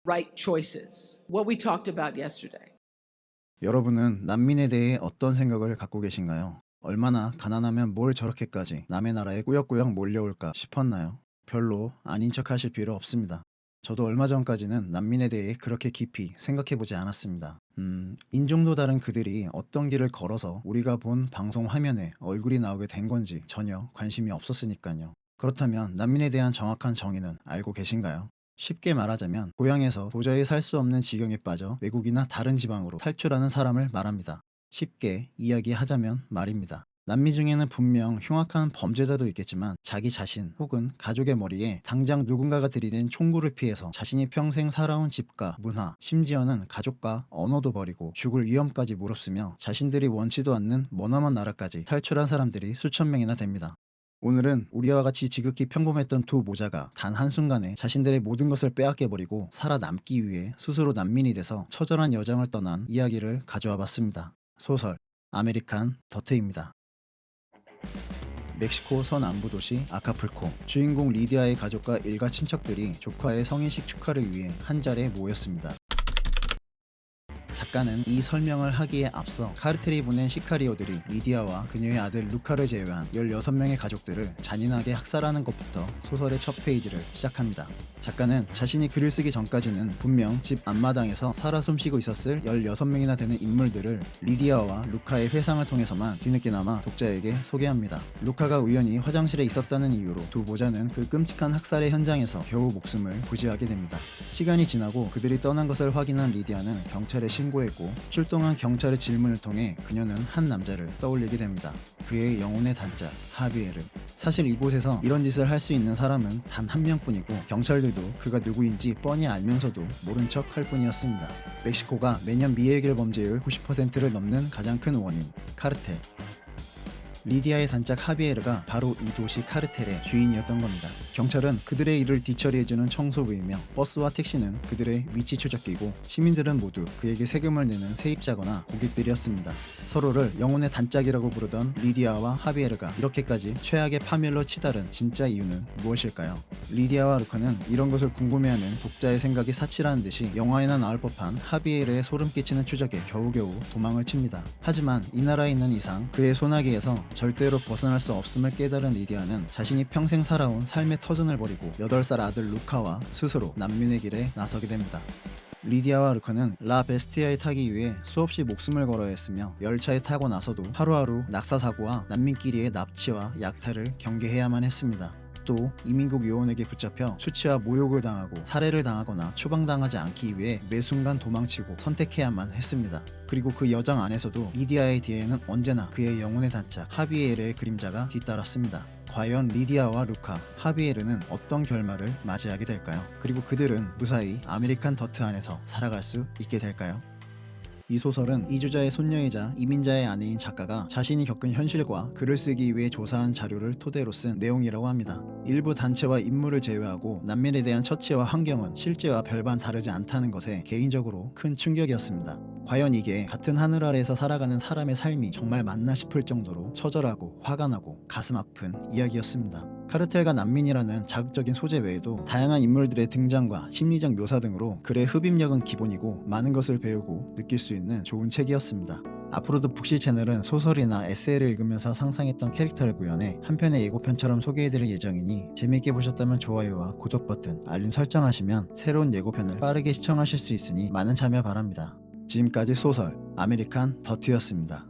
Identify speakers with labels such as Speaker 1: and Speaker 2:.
Speaker 1: right choices. What we talked about yesterday.
Speaker 2: 여러분은 난민에 대해 어떤 생각을 갖고 계신가요? 얼마나 가난하면 뭘 저렇게까지 남의 나라에 꾸역꾸역 몰려올까 싶었나요? 별로 아닌 척 하실 필요 없습니다. 저도 얼마 전까지는 난민에 대해 그렇게 깊이 생각해보지 않았습니다. 인종도 다른 그들이 어떤 길을 걸어서 우리가 본 방송 화면에 얼굴이 나오게 된 건지 전혀 관심이 없었으니까요. 그렇다면 난민에 대한 정확한 정의는 알고 계신가요? 쉽게 말하자면 고향에서 도저히 살 수 없는 지경에 빠져 외국이나 다른 지방으로 탈출하는 사람을 말합니다. 쉽게 이야기하자면 말입니다. 남미 중에는 분명 흉악한 범죄자도 있겠지만 자기 자신 혹은 가족의 머리에 당장 누군가가 들이댄 총구를 피해서 자신이 평생 살아온 집과 문화, 심지어는 가족과 언어도 버리고 죽을 위험까지 무릅쓰며 자신들이 원치도 않는 머나먼 나라까지 탈출한 사람들이 수천 명이나 됩니다. 오늘은 우리와 같이 지극히 평범했던 두 모자가 단 한순간에 자신들의 모든 것을 빼앗겨버리고 살아남기 위해 스스로 난민이 돼서 처절한 여정을 떠난 이야기를 가져와 봤습니다. 소설 아메리칸 더트입니다. 멕시코 서남부 도시 아카풀코, 주인공 리디아의 가족과 일가 친척들이 조카의 성인식 축하를 위해 한자리에 모였습니다. 작가는 이 설명을 하기에 앞서 카르텔이 보낸 시카리오들이 리디아와 그녀의 아들 루카를 제외한 16명의 가족들을 잔인하게 학살하는 것부터 소설의 첫 페이지를 시작합니다. 작가는 자신이 글을 쓰기 전까지는 분명 집 앞마당에서 살아 숨쉬고 있었을 16명이나 되는 인물들을 리디아와 루카의 회상을 통해서만 뒤늦게나마 독자에게 소개합니다. 루카가 우연히 화장실에 있었다는 이유로 두 모자는 그 끔찍한 학살의 현장에서 겨우 목숨을 부지하게 됩니다. 시간이 지나고 그들이 떠난 것을 확인한 리디아는 경찰에 신고했고 출동한 경찰의 질문을 통해 그녀는 한 남자를 떠올리게 됩니다. 그의 영혼의 단짝 하비에르. 사실 이곳에서 이런 짓을 할 수 있는 사람은 단 한 명뿐이고 경찰들도 그가 누구인지 뻔히 알면서도 모른 척 할 뿐이었습니다. 멕시코가 매년 미해결 범죄율 90%를 넘는 가장 큰 원인, 카르텔. 리디아의 단짝 하비에르가 바로 이 도시 카르텔의 주인이었던 겁니다. 경찰은 그들의 일을 뒤처리해주는 청소부이며 버스와 택시는 그들의 위치 추적기고 시민들은 모두 그에게 세금을 내는 세입자거나 고객들이었습니다. 서로를 영혼의 단짝이라고 부르던 리디아와 하비에르가 이렇게까지 최악의 파멸로 치달은 진짜 이유는 무엇일까요? 리디아와 루카는 이런 것을 궁금해하는 독자의 생각이 사치라는 듯이 영화에나 나올 법한 하비에르의 소름 끼치는 추적에 겨우겨우 도망을 칩니다. 하지만 이 나라에 있는 이상 그의 소나기에서 절대로 벗어날 수 없음을 깨달은 리디아는 자신이 평생 살아온 삶의 터전을 버리고 8살 아들 루카와 스스로 난민의 길에 나서게 됩니다. 리디아와 루카는 라 베스티아에 타기 위해 수없이 목숨을 걸어야 했으며 열차에 타고 나서도 하루하루 낙사사고와 난민끼리의 납치와 약탈을 경계해야만 했습니다. 또 이민국 요원에게 붙잡혀 수치와 모욕을 당하고 살해를 당하거나 추방당하지 않기 위해 매 순간 도망치고 선택해야만 했습니다. 그리고 그 여정 안에서도 리디아의 뒤에는 언제나 그의 영혼의 단짝 하비에르의 그림자가 뒤따랐습니다. 과연 리디아와 루카, 하비에르는 어떤 결말을 맞이하게 될까요? 그리고 그들은 무사히 아메리칸 더트 안에서 살아갈 수 있게 될까요? 이 소설은 이주자의 손녀이자 이민자의 아내인 작가가 자신이 겪은 현실과 글을 쓰기 위해 조사한 자료를 토대로 쓴 내용이라고 합니다. 일부 단체와 인물을 제외하고 난민에 대한 처치와 환경은 실제와 별반 다르지 않다는 것에 개인적으로 큰 충격이었습니다. 과연 이게 같은 하늘 아래에서 살아가는 사람의 삶이 정말 맞나 싶을 정도로 처절하고 화가 나고 가슴 아픈 이야기였습니다. 카르텔과 난민이라는 자극적인 소재 외에도 다양한 인물들의 등장과 심리적 묘사 등으로 글의 흡입력은 기본이고 많은 것을 배우고 느낄 수 있는 좋은 책이었습니다. 앞으로도 북시 채널은 소설이나 에세이를 읽으면서 상상했던 캐릭터를 구현해 한 편의 예고편처럼 소개해드릴 예정이니 재미있게 보셨다면 좋아요와 구독 버튼, 알림 설정하시면 새로운 예고편을 빠르게 시청하실 수 있으니 많은 참여 바랍니다. 지금까지 소설 아메리칸 더트였습니다.